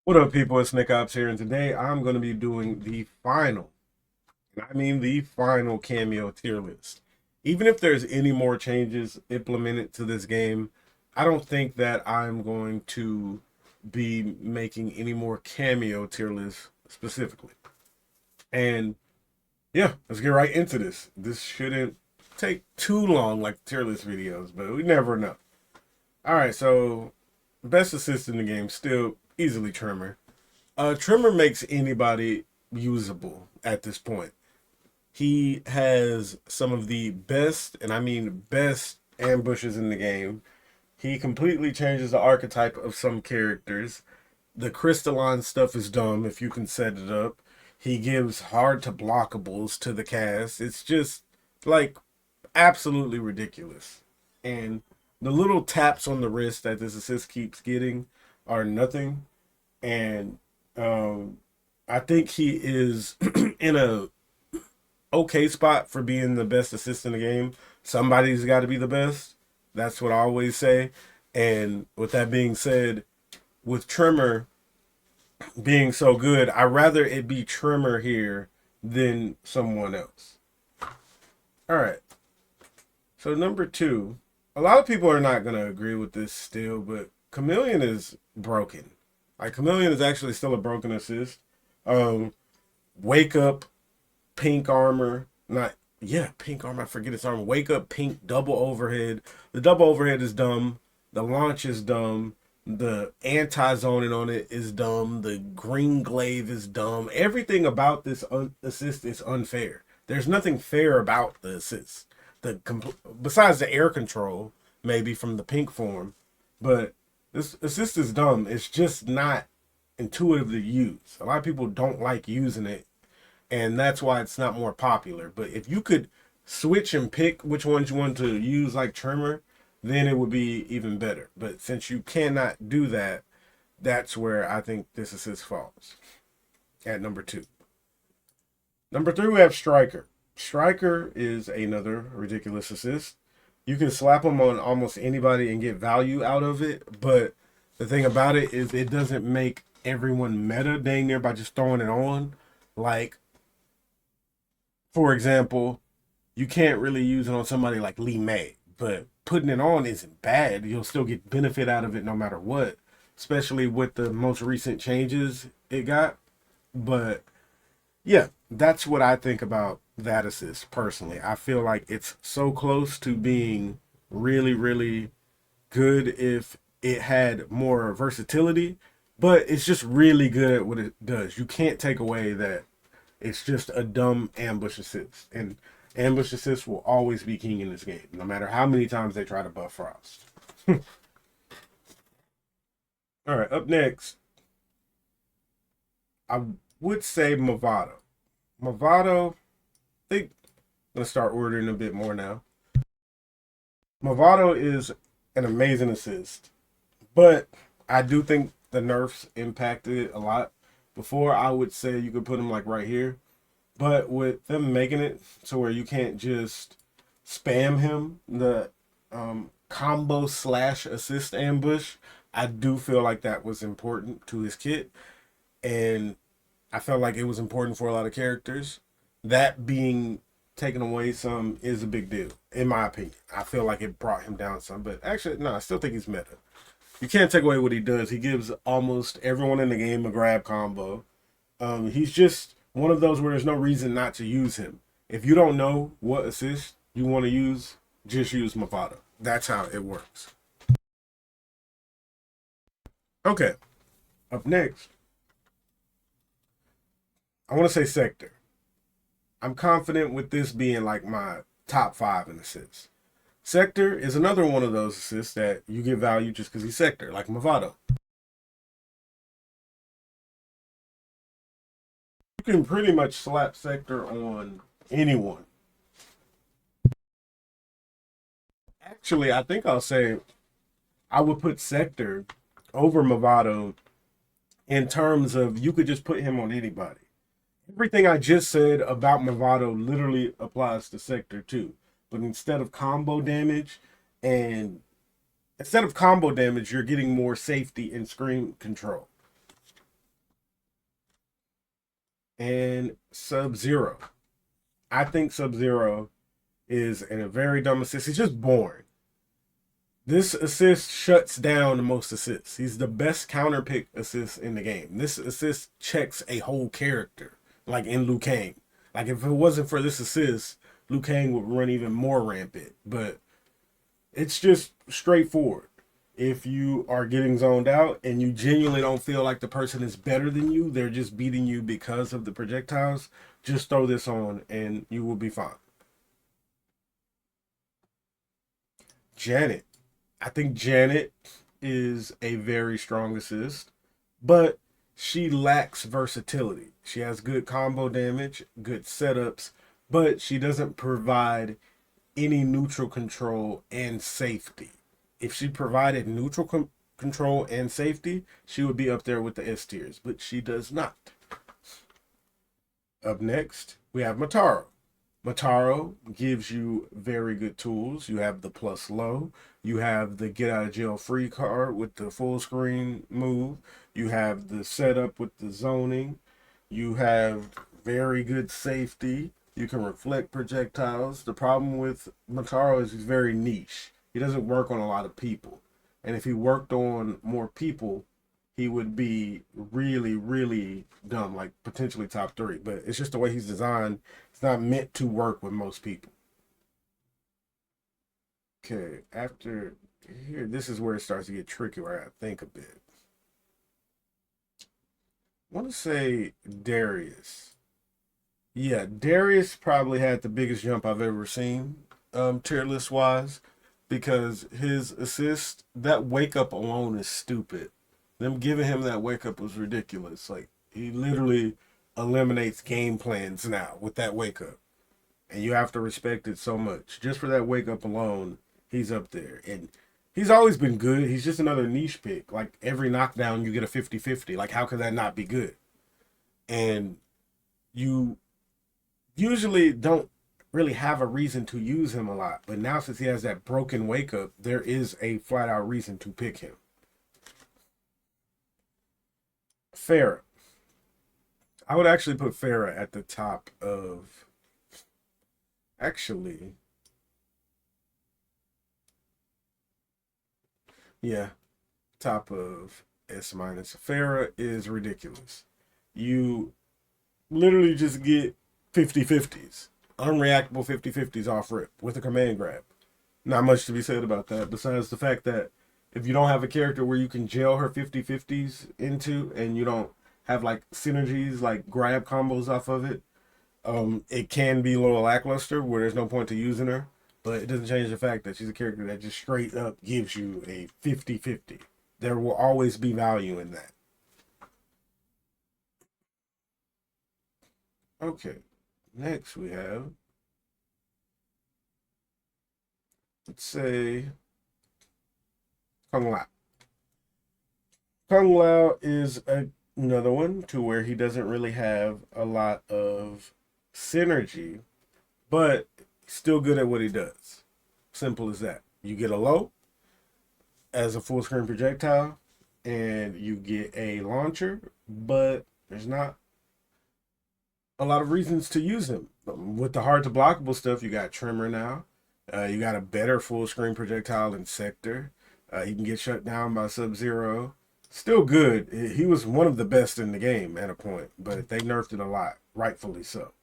What up, people? It's Nickopz here, and today I'm going to be doing the final, and I mean the final cameo tier list. Even if there's any more changes implemented to this game, I don't think that I'm going to be making any more cameo tier lists specifically. And yeah, let's get right into this. This shouldn't take too long like tier list videos, but we never know. All right, so best assist in the game, still easily Tremor. Tremor makes anybody usable at this point. He has some of the best, and I mean best, ambushes in the game. He completely changes the archetype of some characters. The crystalline stuff is dumb if you can set it up. He gives hard to blockables to the cast. It's just like absolutely ridiculous. And the little taps on the wrist that this assist keeps getting are nothing. And um, I think he is in a okay spot for being the best assist in the game. Somebody's got to be the best. That's what I always say. And with that being said, with Tremor being so good, I'd rather it be Tremor here than someone else. All right. So number two, a lot of people are not gonna agree with this still, but Chameleon is broken. Like Chameleon is actually still a broken assist. Um, Wake up, pink armor, not pink armor. I forget its armor. Wake up, pink double overhead. The double overhead is dumb. The launch is dumb. The anti-zoning on it is dumb. The green glaive is dumb. Everything about this assist is unfair. There's nothing fair about the assist. Besides the air control, maybe from the pink form, but this assist is dumb. It's just not intuitive to use. A lot of people don't like using it, and that's why it's not more popular. But if you could switch and pick which ones you want to use, like Tremor, then it would be even better. But since you cannot do that, that's where I think this assist falls at number two. Number three, we have Striker. Striker is another ridiculous assist. You can slap him on almost anybody and get value out of it, but the thing about it is it doesn't make everyone meta dang near by just throwing it on. Like, for example, you can't really use it on somebody like Lee May, but putting it on isn't bad. You'll still get benefit out of it no matter what, especially with the most recent changes it got. But yeah, that's what I think about that assist personally. I feel like it's so close to being really, really good if it had more versatility, but it's just really good at what it does. You can't take away that it's just a dumb ambush assist. And ambush assist will always be king in this game, no matter how many times they try to buff Frost. All right, up next, I would say Mavado. Mavado, I think I'm going to start ordering a bit more now. Mavado is an amazing assist, but I do think the nerfs impacted it a lot. Before, I would say you could put him like right here, but with them making it to where you can't just spam him, the combo slash assist ambush, I do feel like that was important to his kit, and I felt like it was important for a lot of characters. That being taken away some is a big deal, in my opinion. I feel like it brought him down some, but actually, no, I still think he's meta. You can't take away what he does. He gives almost everyone in the game a grab combo. He's just one of those where there's no reason not to use him. If you don't know what assist you want to use, just use Mavado. That's how it works. Okay, up next, I want to say Sektor. I'm confident with this being like my top five in assists. Sektor is another one of those assists that you get value just because he's Sektor, like Mavado. You can pretty much slap Sektor on anyone. Actually, I think I'll say I would put Sektor over Mavado in terms of you could just put him on anybody. Everything I just said about Mavado literally applies to Sektor too. But instead of combo damage, you're getting more safety and screen control. and Sub-Zero. I think Sub-Zero is a very dumb assist. He's just boring. This assist shuts down most assists. He's the best counterpick assist in the game. This assist checks a whole character, like in Liu Kang. Like if it wasn't for this assist, Liu Kang would run even more rampant. But it's just straightforward. If you are getting zoned out and you genuinely don't feel like the person is better than you, they're just beating you because of the projectiles, just throw this on and you will be fine. Janet. I think Janet is a very strong assist, but she lacks versatility. She has good combo damage, good setups, but she doesn't provide any neutral control and safety. If she provided neutral control and safety, she would be up there with the S tiers, but she does not. Up next, we have Motaro. Motaro gives you very good tools. You have the plus low. You have the get out of jail free card with the full screen move. You have the setup with the zoning. You have very good safety. You can reflect projectiles. The problem with Motaro is he's very niche. He doesn't work on a lot of people. And if he worked on more people, he would be really, really dumb, like potentially top 3. But it's just the way he's designed. It's not meant to work with most people. Okay, after here, this is where it starts to get tricky, where I think a bit. I want to say Darius. Yeah, Darius probably had the biggest jump I've ever seen, tier list wise, because his assist, that wake up alone is stupid. Them giving him that wake up was ridiculous. Like, he literally eliminates game plans now with that wake up. And you have to respect it so much. Just for that wake up alone, he's up there. And he's always been good. He's just another niche pick. Like, every knockdown, you get a 50-50. Like, how could that not be good? And you usually don't really have a reason to use him a lot. But now, since he has that broken wake up, there is a flat out reason to pick him. Pharah. I would actually put Pharah at the top of... Actually... Yeah. Top of S minus. Pharah is ridiculous. You literally just get 50-50s. Unreactable 50-50s off rip with a command grab. Not much to be said about that, besides the fact that if you don't have a character where you can jail her 50-50s into and you don't have like synergies, like grab combos off of it, it can be a little lackluster where there's no point to using her. But it doesn't change the fact that she's a character that just straight up gives you a 50-50. There will always be value in that. Okay, next we have, let's say, Kung Lao. Kung Lao is another one to where he doesn't really have a lot of synergy, but still good at what he does. Simple as that. You get a low as a full screen projectile, and you get a launcher, but there's not a lot of reasons to use him. With the hard to blockable stuff, you got Tremor now. You got a better full screen projectile in Sektor. He can get shut down by Sub-Zero. Still good. He was one of the best in the game at a point, but they nerfed it a lot, rightfully so.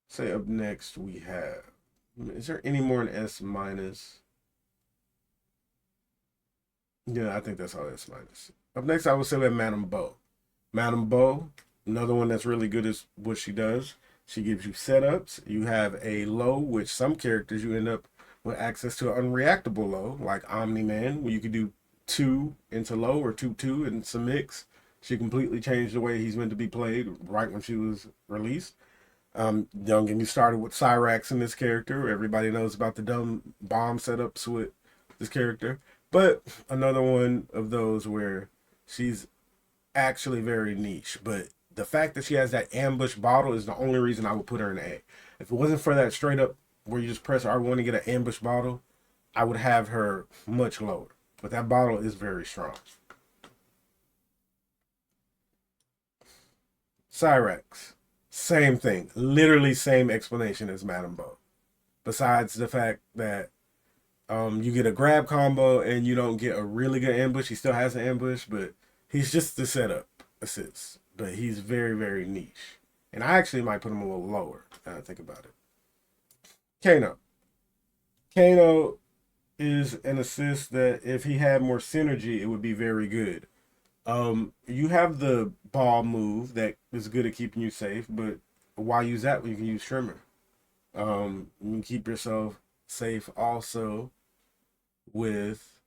Say up next we have, is there any more in S minus? Yeah, I think that's all S minus. Up next I would say we have Madame Bo. Madame Bo, another one that's really good is what she does. She gives you setups. You have a low, which some characters you end up with access to an unreactable low, like Omni-Man, where you could do 2 into low or 2-2 and some mix. She completely changed the way he's meant to be played right when she was released. Don't get me started with Cyrax in this character. Everybody knows about the dumb bomb setups with this character. But another one of those where she's actually very niche. But the fact that she has that ambush bottle is the only reason I would put her in A. If it wasn't for that straight up where you just press R1 to get an ambush bottle, I would have her much lower. But that bottle is very strong. Cyrax, same thing. Literally same explanation as Madame Bo. Besides the fact that you get a grab combo and you don't get a really good ambush. He still has an ambush, but he's just the setup assist. But he's very, very niche. And I actually might put him a little lower now I think about it. Kano. Kano is an assist that if he had more synergy, it would be very good. You have the ball move that is good at keeping you safe, but why use that when you can use Tremor? You can keep yourself safe also with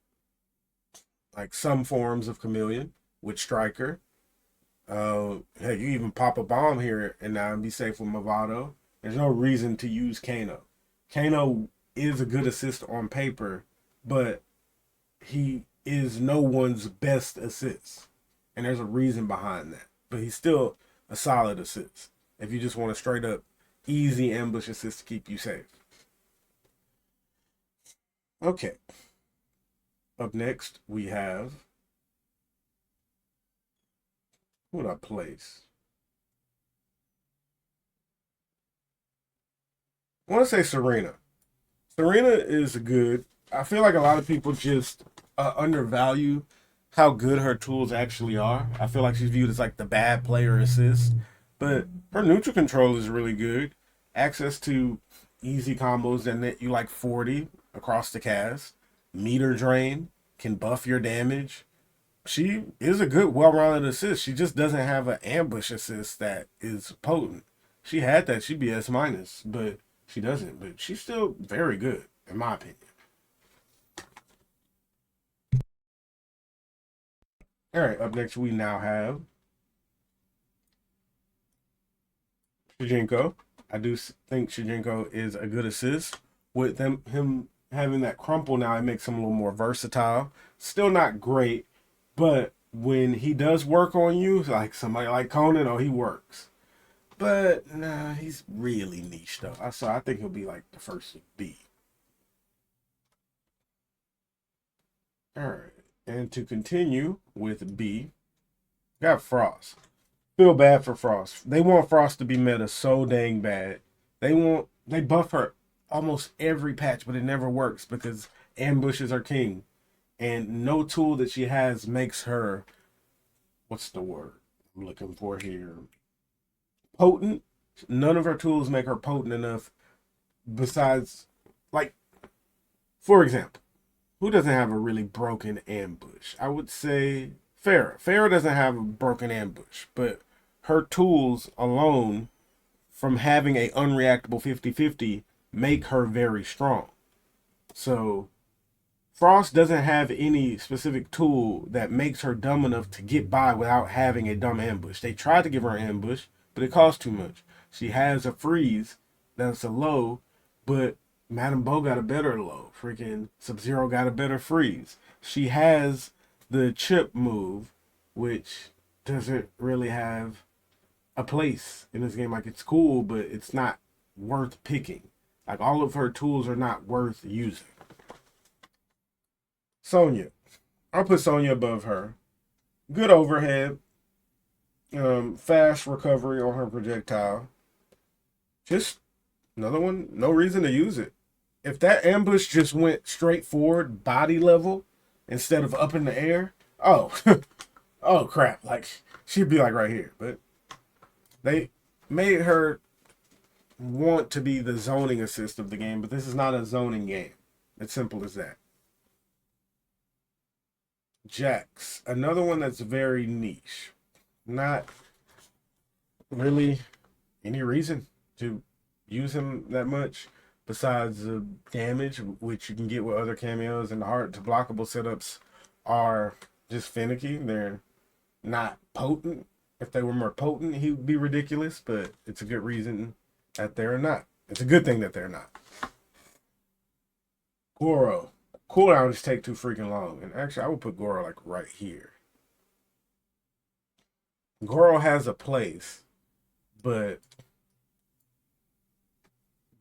like some forms of Chameleon with Striker. Hey, you even pop a bomb here and now be safe with Mavado. There's no reason to use Kano. Kano is a good assist on paper, but he is no one's best assist. And there's a reason behind that. But he's still a solid assist. If you just want a straight up easy ambush assist to keep you safe. Okay. Up next, we have, who would I place? I want to say Serena. Serena is good. I feel like a lot of people just undervalue how good her tools actually are. I feel like she's viewed as like the bad player assist, but her neutral control is really good. Access to easy combos that net you like 40 across the cast. Meter drain can buff your damage. She is a good, well-rounded assist. She just doesn't have an ambush assist that is potent. She had that, she'd be S minus, but she doesn't. But she's still very good, in my opinion. All right, up next we now have Shujinko. I do think Shujinko is a good assist. With him having that crumple now, it makes him a little more versatile. Still not great, but when he does work on you, like somebody like Conan, oh, he works. But nah, he's really niche though. I think he'll be like the first B. All right, and to continue with B, got Frost. Feel bad for Frost. They want Frost to be meta so dang bad. They buff her almost every patch, but it never works because ambushes are king. And no tool that she has makes her, what's the word I'm looking for here? Potent. None of her tools make her potent enough besides, like, for example, who doesn't have a really broken ambush? I would say Pharah. Pharah doesn't have a broken ambush, but her tools alone from having a unreactable 50-50 make her very strong. So Frost doesn't have any specific tool that makes her dumb enough to get by without having a dumb ambush. They tried to give her an ambush, but it cost too much. She has a freeze that's a low, but Madame Bo got a better low. Freaking Sub-Zero got a better freeze. She has the chip move, which doesn't really have a place in this game. Like, it's cool, but it's not worth picking. Like, all of her tools are not worth using. Sonya. I'll put Sonya above her. Good overhead. Fast recovery on her projectile. Just another one. No reason to use it. If that ambush just went straight forward, body level, instead of up in the air, oh, oh crap. Like, she'd be like right here. But they made her want to be the zoning assist of the game, but this is not a zoning game. It's simple as that. Jax, another one that's very niche. Not really any reason to use him that much besides the damage, which you can get with other cameos, and the hard to blockable setups are just finicky. They're not potent. If they were more potent, he would be ridiculous, but it's a good reason that they're not. It's a good thing that they're not. Goro. Cooldowns take too freaking long. And actually, I would put Goro like right here. Goro has a place, but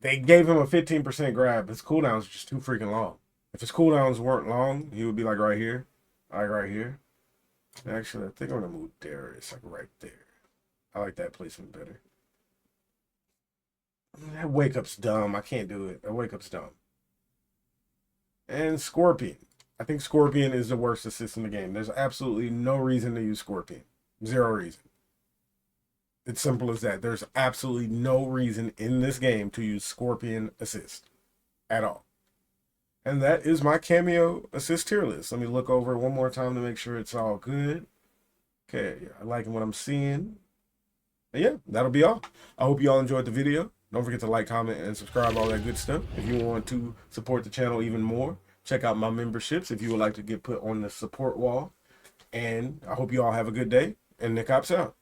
they gave him a 15% grab. His cooldowns are just too freaking long. If his cooldowns weren't long, he would be like right here. Like right here. Actually, I think I'm going to move Darius like right there. I like that placement better. That Wake Up's dumb. I can't do it. That Wake Up's dumb. And Scorpion. I think Scorpion is the worst assist in the game. There's absolutely no reason to use Scorpion. Zero reason. It's simple as that. There's absolutely no reason in this game to use Scorpion assist at all. And that is my KAMEO assist tier list. Let me look over it one more time to make sure it's all good. Okay, I liking what I'm seeing. And yeah, that'll be all. I hope you all enjoyed the video. Don't forget to like, comment, and subscribe, all that good stuff. If you want to support the channel even more, check out my memberships if you would like to get put on the support wall. And I hope you all have a good day. And Nickopz out.